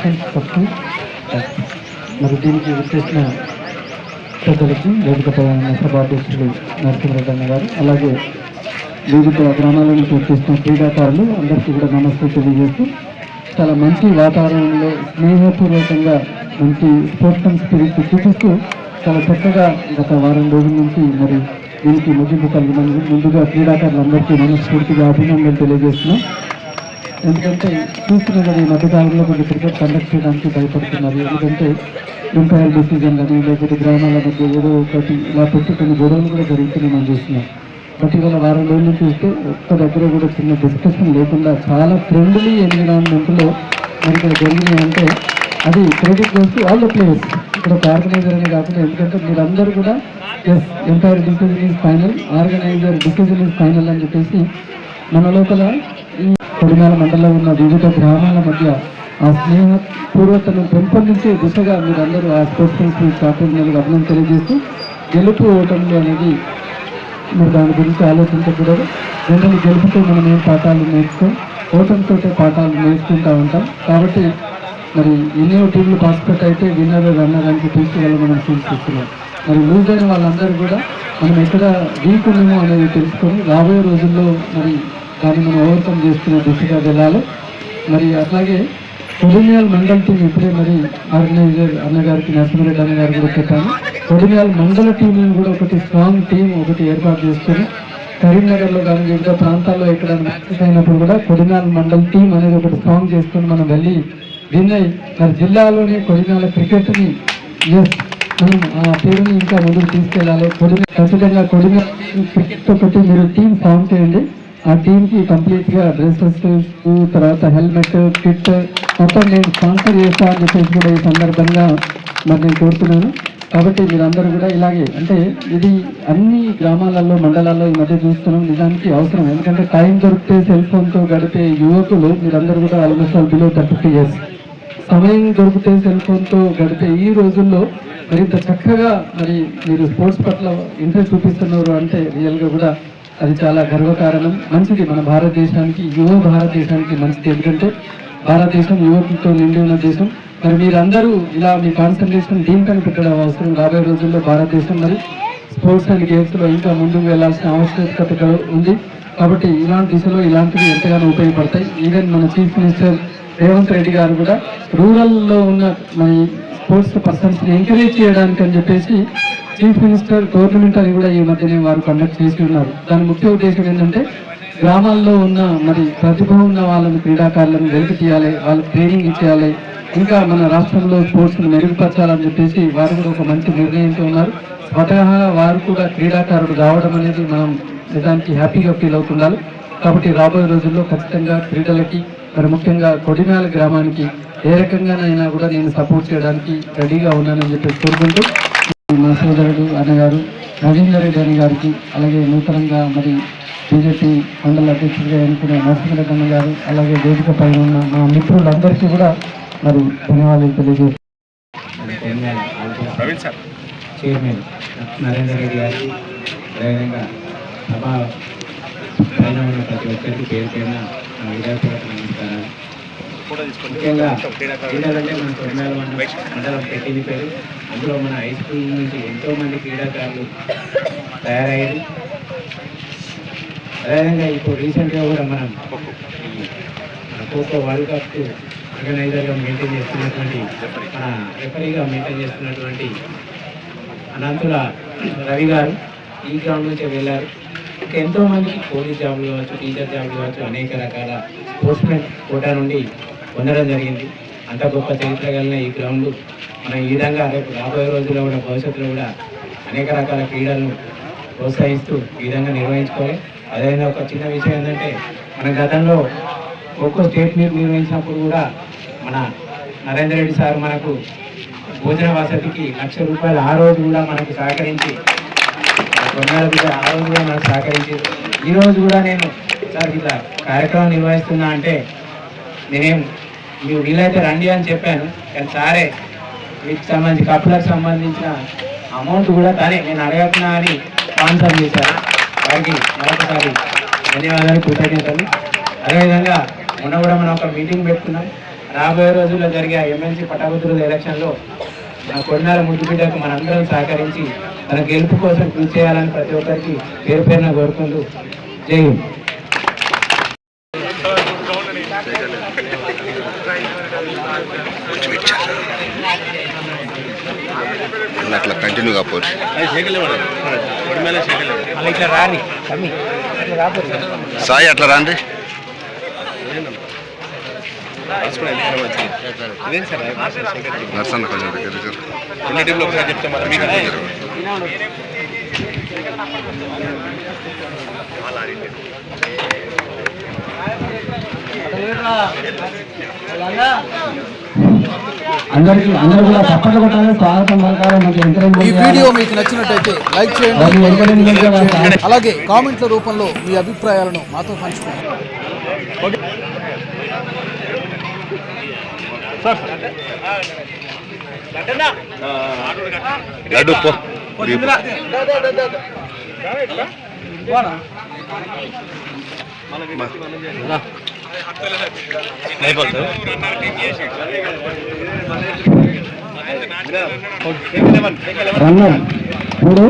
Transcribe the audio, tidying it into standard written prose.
Distance తక్కువ. మరి దీనికి విశేషణ పెద్దలకి వేదికపై సభాధ్యక్షులు నరసింహరెడ్డి అన్న గారు, అలాగే వివిధ గ్రామాల నుంచి వచ్చేసిన క్రీడాకారులు అందరికీ కూడా నమస్తే తెలియజేస్తూ, చాలా మంచి వాతావరణంలో స్నేహపూర్వకంగా మంచి స్పోర్ట్స్ స్పిరిట్ చూపిస్తూ చాలా చక్కగా గత వారం రోజుల నుంచి మరి దీనికి ముగింపు కలిగినందుకు ముందుగా క్రీడాకారులందరికీ మనస్ఫూర్తిగా అభినందనలు తెలియజేస్తున్నాం. ఎందుకంటే చూస్తున్న ఈ మధ్యకాలంలో కొన్ని క్రికెట్ కండక్ట్ చేయడానికి భయపడుతున్నారు. ఎందుకంటే ఎంపైర్ డిసిజన్ కానీ లేకపోతే గ్రామాల మధ్య ఏదో ఒకటి ఇలా పెట్టి కొన్ని గొడవలు కూడా జరుగుతున్నాయి మనం చూస్తున్నాం. బట్ ఇవాళ వారం రోజులు చూస్తే ఒక్క దగ్గర కూడా చిన్న డిస్కషన్ లేకుండా చాలా ఫ్రెండ్లీ ఎన్విరాన్మెంట్లో మరి ఇక్కడ జరిగినాయి. అంటే అది credit goes all the players, ఇక్కడ ఒక ఆర్గనైజర్ అనే కాకుండా. ఎందుకంటే మీరందరూ కూడా as umpire decision is final, organiser decision is final అని చెప్పేసి మన లోపల ఈ కొడిమేల మండలంలో ఉన్న వివిధ గ్రామాల మధ్య ఆ స్నేహ పూర్వతను పెంపొందించే దిశగా మీరందరూ ఆ స్పోర్ట్స్ చాంపియన్లుగా అభినందన తెలియజేస్తూ, గెలుపు ఓటములు అనేది మీరు దాని గురించి ఆలోచించకూడదు. జనరల్ గెలుపుతో మనం ఏం పాఠాలు నేర్చుకోం, ఓటమితో పాఠాలు నేర్చుకుంటూ ఉంటాం. కాబట్టి మరి ఎన్నో టీంలు పార్టిసిపేట్ అయితే విన్నర్ రన్నర్ అని చెప్పేసి వాళ్ళు మనం చూస్తున్నాం. మరి లూజ్ అయిన వాళ్ళందరూ కూడా మనం ఎక్కడ వీక్ ఉన్నామో అనేది తెలుసుకొని రాబోయే రోజుల్లో మరి దాన్ని మనం ఓవర్కమ్ చేసుకునే దిశగా వెళ్ళాలి. మరి అట్లాగే కొడిమ్యాల్ మండల్ టీం ఇప్పుడే మరి ఆర్గనైజర్ అన్నగారికి నరసింహారెడ్డి అన్నగారు కూడా చెప్పాను. కొడిమ్యాల్ మండల టీంని కూడా ఒకటి స్ట్రాంగ్ టీం ఒకటి ఏర్పాటు చేసుకొని కరీంనగర్లో కానీ వివిధ ప్రాంతాల్లో ఎక్కడ మ్యాచెస్ అయినప్పుడు కూడా కొడిమ్యాల్ మండల్ టీం అనేది ఒకటి స్ట్రాంగ్ చేసుకొని మనం వెళ్ళి విన్నై మరి జిల్లాలోని కొడిమ్యాల క్రికెట్ని మనం ఆ పేరుని ఇంకా ముందుకు తీసుకెళ్ళాలి. ఖచ్చితంగా కొడిమ్యాల క్రికెట్ ఒకటి మీరు టీం ఫామ్ చేయండి. ఆ టీంకి కంప్లీట్గా డ్రెస్సెస్, తర్వాత హెల్మెట్, కిట్ మొత్తం నేను స్పాన్సర్ చేస్తా అని చెప్పేసి కూడా ఈ సందర్భంగా మరి నేను కోరుతున్నాను. కాబట్టి మీరందరూ కూడా ఇలాగే, అంటే ఇది అన్ని గ్రామాలలో మండలాల్లో ఈ మధ్య చూస్తున్నాం. నిజానికి అవసరం, ఎందుకంటే టైం దొరికితే సెల్ ఫోన్తో గడిపే యువకులు మీరందరూ కూడా ఆల్మోస్ట్ బిలో 30 years సమయం దొరికితే సెల్ ఫోన్తో గడిపే ఈ రోజుల్లో మరింత చక్కగా మరి మీరు స్పోర్ట్స్ పట్ల ఇంట్రెస్ట్ చూపిస్తున్నారు అంటే రియల్గా కూడా అది చాలా గర్వకారణం. మంచిది, మన భారతదేశానికి, యువ భారతదేశానికి మంచిది. ఎందుకంటే భారతదేశం యువకులతో నిండి ఉన్న దేశం. మరి మీరందరూ ఇలా మీ కాన్సన్ట్రేషన్ దీనికని పెట్టడం అవసరం. రాబోయే రోజుల్లో భారతదేశం మరి స్పోర్ట్స్ అండ్ గేమ్స్లో ఇంకా ముందుకు వెళ్లాల్సిన ఆవశ్యకత ఉంది. కాబట్టి ఇలాంటి దిశలో ఇలాంటివి ఎంతగానో ఉపయోగపడతాయి. ఈవెన్ మన చీఫ్ మినిస్టర్ రేవంత్ రెడ్డి గారు కూడా రూరల్లో ఉన్న మన స్పోర్ట్స్ పర్సన్స్ని ఎంకరేజ్ చేయడానికి అని చెప్పేసి చీఫ్ మినిస్టర్ టోర్నమెంట్ అని కూడా ఈ మధ్యనే వారు కండక్ట్ చేసి ఉన్నారు. దాని ముఖ్య ఉద్దేశం ఏంటంటే గ్రామాల్లో ఉన్న మరి ప్రతిభ ఉన్న వాళ్ళని, క్రీడాకారులను వెలికి తీయాలి, వాళ్ళకి ట్రైనింగ్ ఇచ్చేయాలి, ఇంకా మన రాష్ట్రంలో స్పోర్ట్స్ని మెరుగుపరచాలని చెప్పేసి వారు కూడా ఒక మంచి నిర్ణయంతో ఉన్నారు. స్వతహాగా వారు కూడా క్రీడాకారుడు కావడం అనేది మనం నిజానికి హ్యాపీగా ఫీల్ అవుతుండాలి. కాబట్టి రాబోయే రోజుల్లో ఖచ్చితంగా క్రీడలకి మరి ముఖ్యంగా కొడిమ్యాల గ్రామానికి ఏ రకంగానైనా కూడా నేను సపోర్ట్ చేయడానికి రెడీగా ఉన్నానని చెప్పేసి కోరుకుంటూ, మా సోదరుడు అన్నగారు రవీందర్ రెడ్డి అన్న గారికి, అలాగే నూతనంగా మరి బీజేపీ మండల అధ్యక్షుడిగా ఎన్నుకున్న నరసింహారెడ్డి అన్న గారు, అలాగే వేదికపై ఉన్న మా మిత్రులందరికీ కూడా మరి ధన్యవాదాలు తెలియజేస్తాను. చైర్మన్ నరేందర్ రెడ్డి గారికి, అదేవిధంగా సభ పైన ఉన్న ప్రతి ఒక్కరికి పేరు పేరున విద్యార్థులకు నమస్కారాలు. ముఖ్యంగా క్రీడలంటే మన కొడిమ్యాల మండలం పెట్టింది పేరు. అందులో మన హై స్కూల్ నుంచి ఎంతోమంది క్రీడాకారులు తయారయ్యారు. అదేవిధంగా ఇప్పుడు రీసెంట్గా కూడా మనం ఖోఖో వరల్డ్ కప్ ఆర్గనైజర్గా మెయింటైన్ చేస్తున్నటువంటి, మన రెఫరీగా మెయింటైన్ చేస్తున్నటువంటి అనంతుల రవి గారు ఈ గ్రౌండ్ నుంచి వెళ్ళారు. ఇంకా ఎంతోమందికి పోలీస్ జాబులు కావచ్చు, టీచర్ జాబులు కావచ్చు, అనేక రకాల స్పోర్ట్స్మెన్ కోటా నుండి పొందడం జరిగింది. అంత గొప్ప చరిత్ర కలిగిన ఈ గ్రౌండ్ మనం ఈ విధంగా రేపు రాబోయే రోజుల్లో కూడా భవిష్యత్తులో కూడా అనేక రకాల క్రీడలను ప్రోత్సహిస్తూ ఈ విధంగా నిర్వహించుకోవాలి. అదేవిధంగా ఒక చిన్న విషయం ఏంటంటే, మన గతంలో ఖోఖో స్టేట్ మీట్ నిర్వహించినప్పుడు కూడా మన నరేందర్ రెడ్డి సార్ మనకు భోజన వసతికి ₹1,00,000 ఆ రోజు కూడా మనకు సహకరించి, కొన్నాళ్ళకి ఆ రోజు కూడా మనకు సహకరించి, ఈరోజు కూడా నేను సార్ ఇట్లా కార్యక్రమం నిర్వహిస్తున్నా అంటే నేనేం మీరు వీలైతే రండి అని చెప్పాను. కానీ సారే వీటికి సంబంధించి కప్పులకు సంబంధించిన అమౌంట్ కూడా కానీ నేను అడగకున్నా అని స్పాన్సర్ చేశారు. వారికి మరొకసారి ధన్యవాదాలు, కృతజ్ఞతలు. అదేవిధంగా మొన్న కూడా మనం ఒక మీటింగ్ పెట్టుకున్నాం. రాబోయే రోజుల్లో జరిగే ఎమ్మెల్సీ పట్టభద్రుల ఎలక్షన్లో మన కొడినాల ముద్దుబిడ్డకు మనందరం సహకరించి తన గెలుపు కోసం కృషి చేయాలని ప్రతి ఒక్కరికి పేరు పేరున కోరుకుంటూ జై హింద్. అట్లా కంటిన్యూ కాపోరు ఇట్లా రాని సాయి అట్లా రాండి నర్సన్న కొంచెం దగ్గర అందరూ కూడా తప్పట్లు కొట్టాలి, స్వాగతం పలకాలి, మంచి ఎంకరేజ్ ఈ వీడియో మీకు నచ్చినట్టయితే లైక్ చేయండి, షేర్ చేయండి. అలాగే కామెంట్ల రూపంలో మీ అభిప్రాయాలను మాతో పంచుకోండి. లడ్డు పో రన్నర్ 3